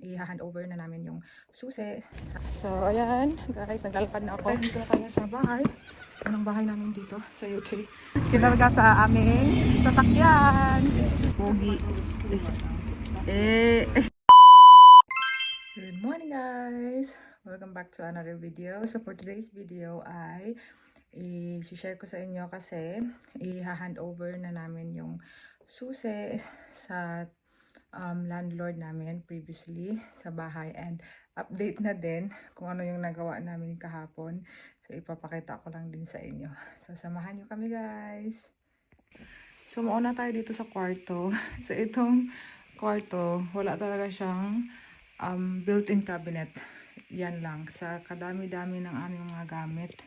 i-hand over na namin yung susi. So, ayan guys, naglalakad na ako. Dito na kami sa bahay. Anong bahay namin dito sa UK. Kinarga sa aming sasakyan. Pogi. Good morning guys! Welcome back to another video. So for today's video ay i-share ko sa inyo kasi i-hand over na namin yung susi sa landlord namin previously sa bahay, and update na din kung ano yung nagawa namin kahapon. So ipapakita ko lang din sa inyo. So samahan nyo kami guys. So mauna tayo dito sa kwarto. So itong kwarto, wala talaga siyang built-in cabinet. Yan lang. Sa kadami-dami ng aming mga gamit.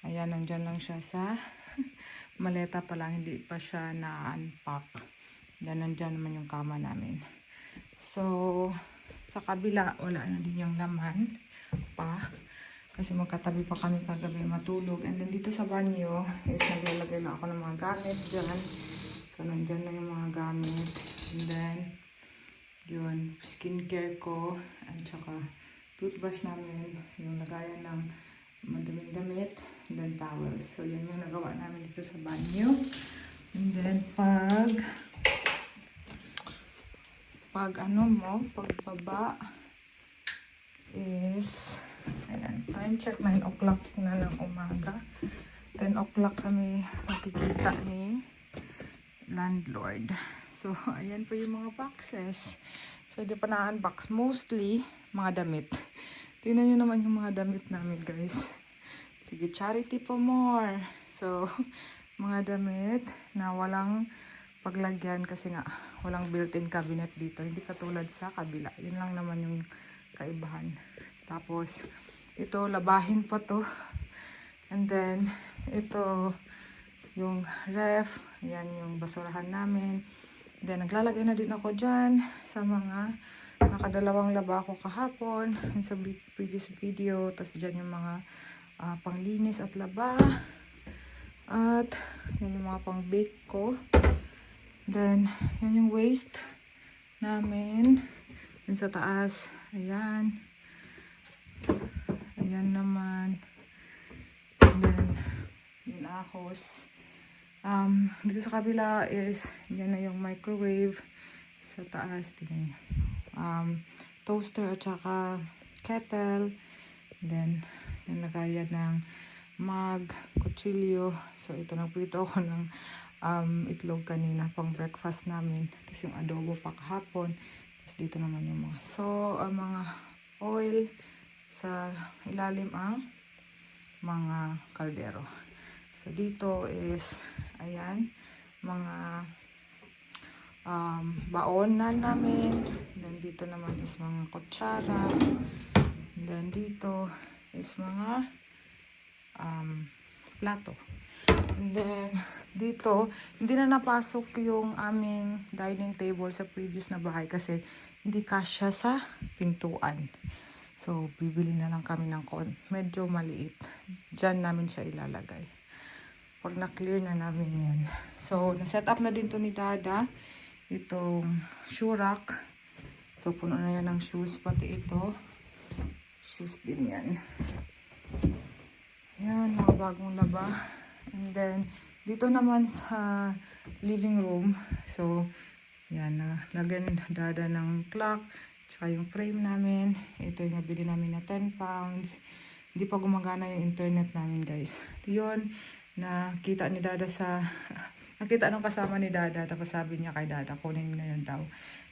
Ayan, nandyan lang siya sa maleta pa lang. Hindi pa siya na-unpack. Then, nandyan naman yung kama namin. So, sa kabila, wala na din yung laman pa. Kasi magkatabi pa kami kagabi matulog. And then, dito sa banyo, is naglalagay na ako ng mga gamit dyan. So, nandyan na yung mga gamit. And then, yun, skincare ko. At saka, toothbrush namin. Yung lagayan ng madaming damit. And then, towels. So, yan yung nagawa namin dito sa banyo. And then, pagbaba is, ayan, time check, 9 o'clock na ng umaga. 10 o'clock kami nakikita ni landlord. So, ayan po yung mga boxes. So, hindi pa na-unbox. Mostly, mga damit. Tingnan nyo naman yung mga damit namin, guys. Sige, charity for more. So, mga damit na walang paglagyan kasi nga walang built-in cabinet dito. Hindi katulad sa kabila. Yun lang naman yung kaibahan. Tapos, ito, labahin pa to. And then, ito, yung ref. Yan yung basurahan namin. Then, naglalagay na din ako dyan sa mga nakadalawang laba ko kahapon. Sa previous video. Tapos dyan yung mga panglinis at laba. At, yan yung mga pang-bake ko. Then, yan yung waste namin. Yan sa taas. Ayan. Ayan naman. And then, yung ahos. Dito sa kabila is, yan na yung microwave. Sa taas, tingnan nyo. Toaster at saka kettle. And then, yung lagayan ng mug, kutsilyo. So, ito, nagprito ako ng itlog kanina pang breakfast namin. Tapos yung adobo pa kahapon. Tapos dito naman yung mga mga oil sa ilalim ang mga kaldero. So dito is ayan mga baonan namin. Then dito naman is mga kutsara. Then dito is mga plato. And then, dito, hindi na napasok yung aming dining table sa previous na bahay kasi hindi kasya sa pintuan. So, bibili na lang kami ng medyo maliit. Diyan namin siya ilalagay. Pag na-clear na namin yan. So, na-set up na din to ni Dada. Itong shoe rack. So, puno na yan ng shoes. Pati ito. Shoes din yan. Yan, mga bagong laba. And then, dito naman sa living room. So, yan, lagyan Dada ng clock. Tsaka yung frame namin. Ito yung nabili namin na 10 pounds. Hindi pa gumagana yung internet namin, guys. Yun, nakita ni Dada sa... nakita nung kasama ni Dada. Tapos sabi niya kay Dada, kunin na yun daw.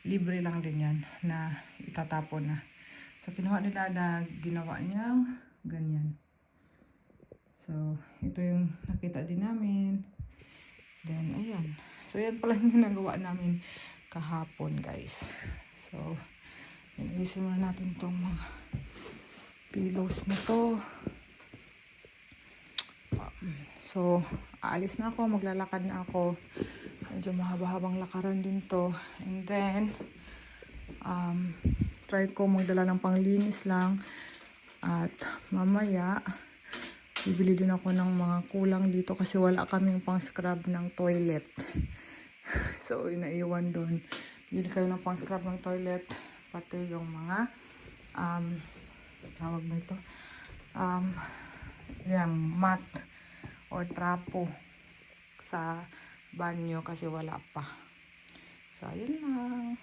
Libre lang din yan na itatapon na. So, kinuha ni Dada, ginawa niyang ganyan. So, ito yung nakita din namin. Then, ayan. So, yan pala yung nagawa namin kahapon, guys. So, ilisin muna natin itong mga pillows na to. So, aalis na ako. Maglalakad na ako. Medyo mahaba-habang lakaran din to. And then, try ko magdala ng panglinis lang. At mamaya, bibili din ako ng mga kulang dito kasi wala kaming pang scrub ng toilet. So, inaiwan doon. Bibili kayo ng pang scrub ng toilet pati yung mga tawag mo ito, yung mat or trapo sa banyo kasi wala pa. So, ayun lang.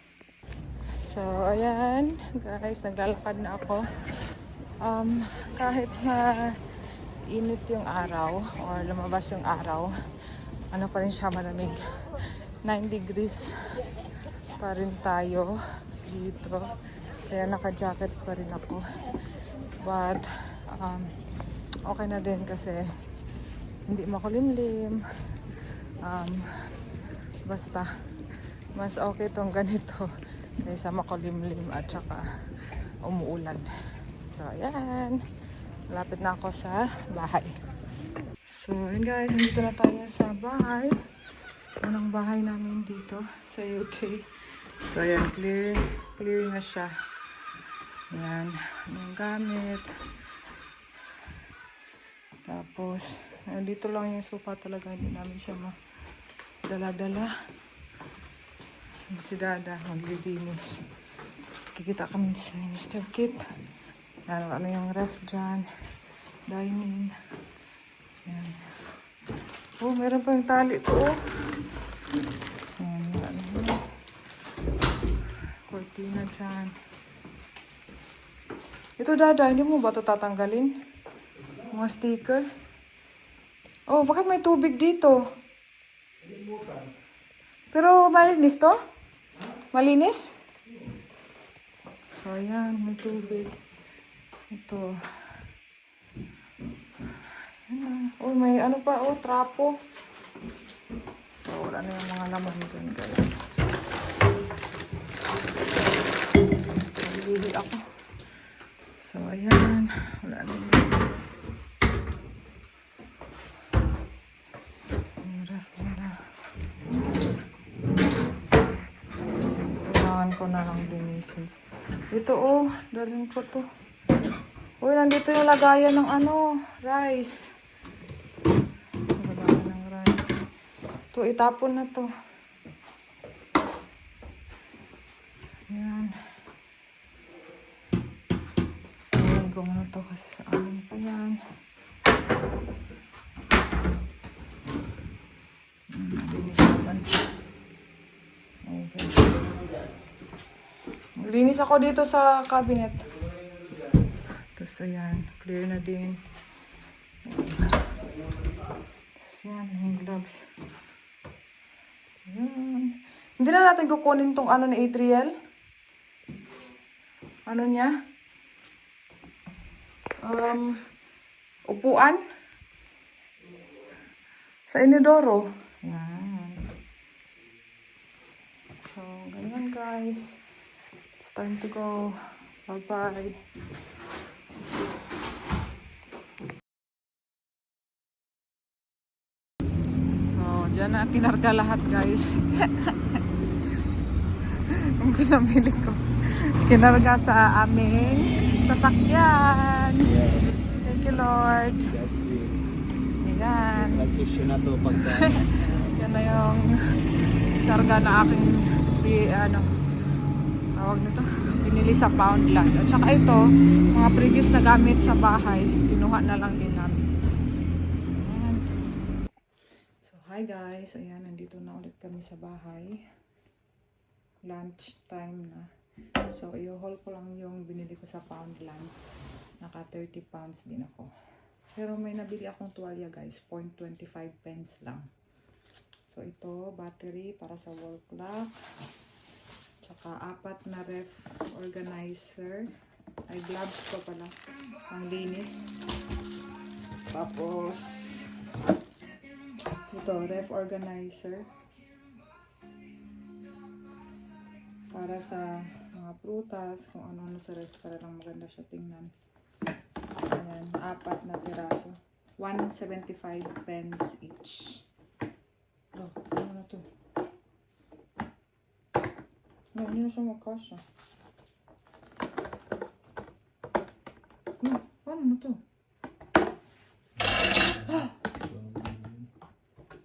So, ayan, guys, naglalakad na ako. Kahit na init yung araw or lumabas yung araw, ano pa rin siya, malamig. 9 degrees pa rin tayo dito. Kaya naka-jacket pa rin ako. But, okay na din kasi hindi makulimlim. Basta, mas okay tong ganito kaysa makulimlim at saka umuulan. So, ayan. Malapit na ako sa bahay. So, yun guys, nandito na tayo sa bahay. Unang bahay namin dito sa UK. So, ayan, clear na siya. Ayan, yung gamit. Tapos, dito lang yung sofa talaga. Hindi namin siya dala-dala. Si Dada, maglilinis. Kikita kami ni Mr. Kit. Ano yung ref dyan. Dining. Ayan. Oh, meron pa yung tali ito. Oh. Ayan, ano. Cortina dyan. Ito, Dada, hindi mo ba ito tatanggalin? Mga sticker. Oh, bakit may tubig dito? Pero malinis to? Malinis? So, ayan, may tubig. Ito. Ayan. Oh, may ano pa, oh, trapo. So, wala na yung mga laman dun, guys. Nalilili ako. So, ayan. Wala na yung ref nila. Kailangan ko na lang linisin. Ito, oh. Daling ko to. Uy, nandito yung lagayan ng ano, rice. Lagayan ng rice. Ito, itapon na to. Ayan. Ayan ko na to kasi sa amin pa yan. Linis naman. Okay. Linis ako dito sa cabinet. Tapos ayan, clear na din. Tapos yan, yung gloves. Ayan. Hindi na natin kukunin tong ano ni Adriel. Ano niya? Upuan. Sa inidoro. Ayan. So, ganyan guys. It's time to go. Bye-bye. Diyan na kinarga lahat guys. Ang pinamili ko. Kinarga sa aming sasakyan. Yes. Thank you Lord. That's it. Ayan. Transition na to pagka. Yan na yung karga na aking tawag nito, pinili sa Poundland. At saka ito, mga previous na gamit sa bahay, kinuha na lang din namin. Ayan. So, hi guys. Ayan, nandito na ulit kami sa bahay. Lunch time na. So, i-haul ko lang yung binili ko sa Poundland. Naka 30 pounds din ako. Pero may nabili akong tuwalya guys. 0.25 pence lang. So, ito, battery para sa wall clock. Tsaka 4 na ref organizer. Ay, gloves ko pala. Ang linis. Tapos, ito, ref organizer. Para sa mga prutas, kung ano-ano sa ref, para lang maganda siya tingnan. Ayan, 4 na piraso. 1.75 pence each. Oh, ano na to? No, hindi na siya magkasya. Paano na to?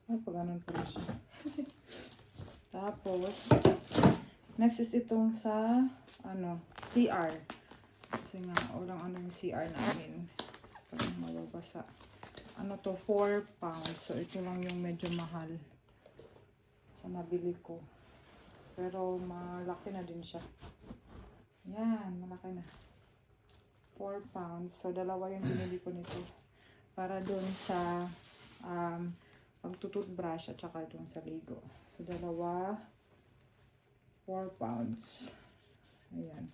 Ay, pag-anon pala siya. Tapos, next is itong sa CR. Kasi nga, walang yung CR namin. Parang mababasa. 4 pounds. So, ito lang yung medyo mahal sa nabili ko. Pero, malaki na din siya. Yan, malaki na. 4 pounds. So, dalawa yung binili ko nito. Para dun sa pagtututbrush at saka dun sa ligo. So, dalawa, 4 pounds. Ayan.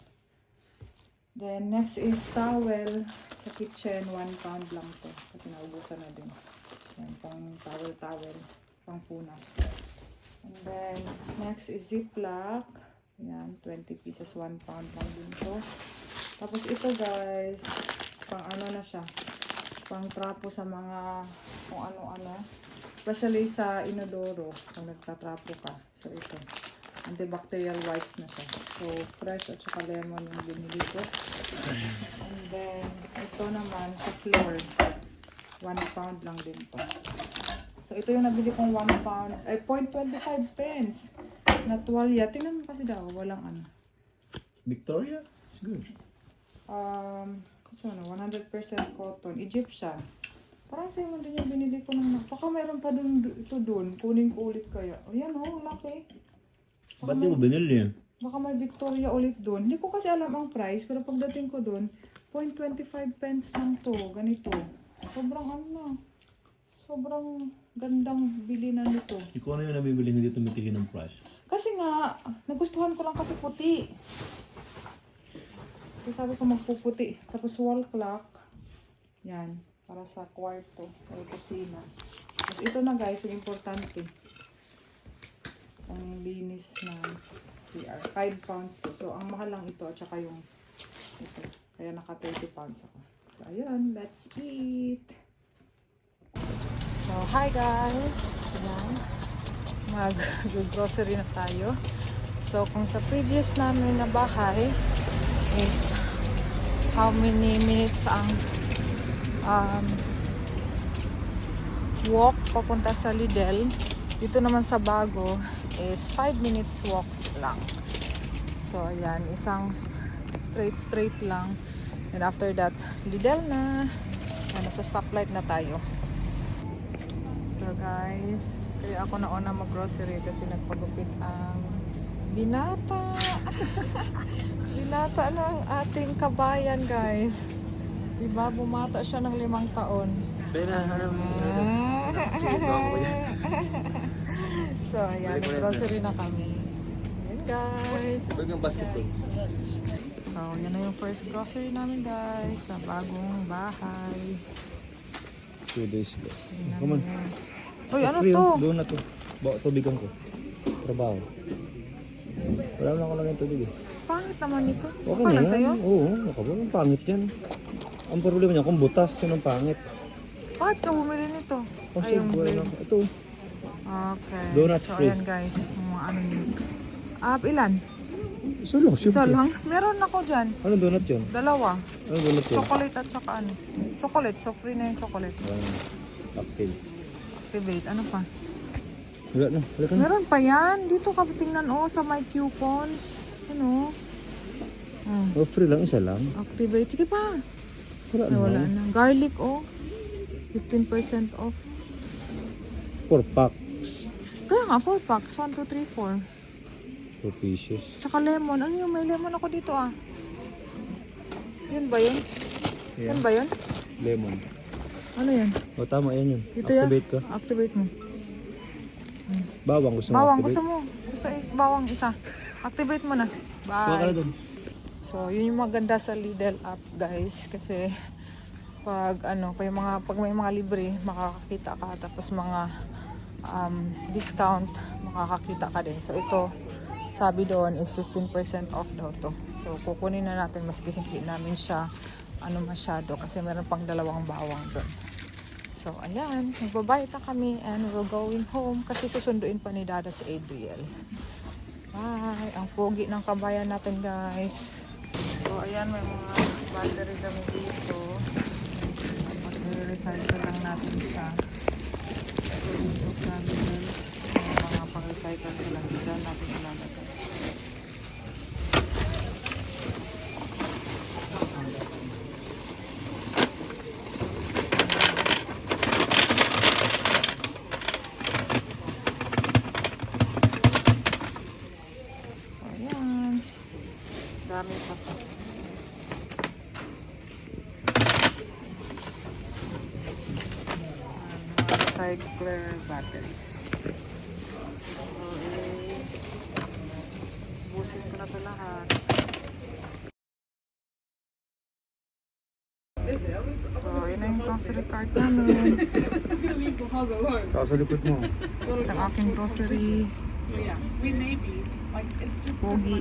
Then, next is towel sa kitchen. 1 pound lang to. Kasi naubusan na din. Ayan, pang towel. Pang punas. And then, next is Ziploc. Ayan, 20 pieces. 1 pound lang din to. Tapos ito guys, pang na siya. Pang trapo sa mga kung ano-ano. Especially sa inodoro. Kung nagtatrapo ka. So, ito. Antibacterial wipes na siya. So, fresh at saka lemon yung binili ko. And then, ito naman sa floor. 1 pound lang din to. So, ito yung nabili kong 1 pound. Ay, 0.25 pence. Na tuwalya. Tingnan mo kasi daw. Walang ano. Victoria? It's good. 100% cotton. Egyptian. Parang same din yung binili ko nung. Baka meron pa dun, ito dun. Kunin ko ulit kaya. O yan o, laki. Ba't di mo binili yan? Baka may Victoria ulit doon. Hindi ko kasi alam ang price, pero pagdating ko doon, 0.25 pence lang to. Ganito. Sobrang gandang bili na nito. Ikaw na yung nabibili, hindi tumitingin ng price. Kasi nga, nagustuhan ko lang kasi puti. Kasi sabi ko magpuputi. Tapos wall clock. Yan. Para sa kwarto. O kusina. Tapos ito na guys, yung importante. Ang linis na CR. 5 pounds to. So, ang mahal lang ito at saka yung ito. Kaya naka 30 pounds ako. So, ayun. Let's eat! So, hi guys! Ayan. Mag-grocery na tayo. So, kung sa previous namin na bahay is how many minutes ang walk papunta sa Lidl. Dito naman sa bago is 5 minutes walks lang. So, ayan. Isang straight lang. And after that, Lidl na. Sa stoplight na tayo. So, guys. Kaya ako nauna mag-grocery kasi nagpagupit ang binata. Binata ng ating kabayan, guys. Diba? Bumata siya ng 5 taon. So, ayan, grocery na kami. Ayan, guys. Ito yung basketball. So, yan na yung first grocery namin, guys. Sa bagong bahay. 2 days ago. Ayan Come on. naman. Uy, ano Free, to? Doon na to. Bawa tubigan ko. Trabaho. Wala na ako lang yung tubig eh. Pangit naman ito. Okay Para na sa'yo? yan. Oo, nakaba. Ang pangit yan. Ang problema niya kung butas. Yan ang pangit. Bakit ka bumili nito? Kasi Yung buhay bread. na. Ito. Okay. Donuts So, free. ayan, guys. Yung mga ano yun. Ilan? Isa lang. Isa Simple. lang? Meron ako dyan. Ano donut yun? 2. Ano donut yun? Chocolate at saka ano. Chocolate. So, free na yung chocolate. Cocktail. Activate. Ano pa? Wala na. Wala ka na. Meron pa yan. Dito ka tingnan sa my coupons. Ano? Oh, free lang. Isa lang. Activate. Sige pa. Wala Ay, na. wala na. Garlic 15% off. 4 pack. Kaya nga, 4 packs. 1, 2, 3, 4. 4 pieces. Tsaka lemon. Ano yung may lemon ako dito Yun ba yun? Yeah. Yun ba yun? Lemon. Ano yun? O tama, yan yun. Ito Activate ka. Activate mo. Bawang gusto mo Bawang. activate? Gusto mo? Bawang isa. Activate mo na. Kuha ka na Bye. dun. So, yun yung maganda sa Lidl app, guys. Kasi, pag may mga libre, makakakita ka. Tapos mga discount, makakakita ka din. So, ito, sabi doon is 15% off daw to. So, kukunin na natin, maski hindi namin siya masyado. Kasi meron pang 2 bawang doon. So, ayan. Magbabayad na kami and we're going home kasi susunduin pa ni Dada si Adriel. Bye! Ang pogi ng kabayan natin, guys. So, ayan. May mga battery kami dito. Tapos, i-recycle lang natin siya. So, dito sa Lidl, mga pang-recycle sila. Dito natin ilalagay. recycler batteries. So, busin ko na ito lahat. So, yun na yung grocery cart namin. Taas sa likod mo. Ito ang aking grocery. Pogi.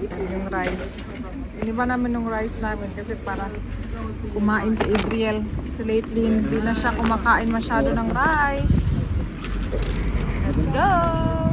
Ito yung rice. Iniba namin yung rice namin kasi para kumain si Adriel. Kasi lately hindi na siya kumakain masyado ng rice. Let's go!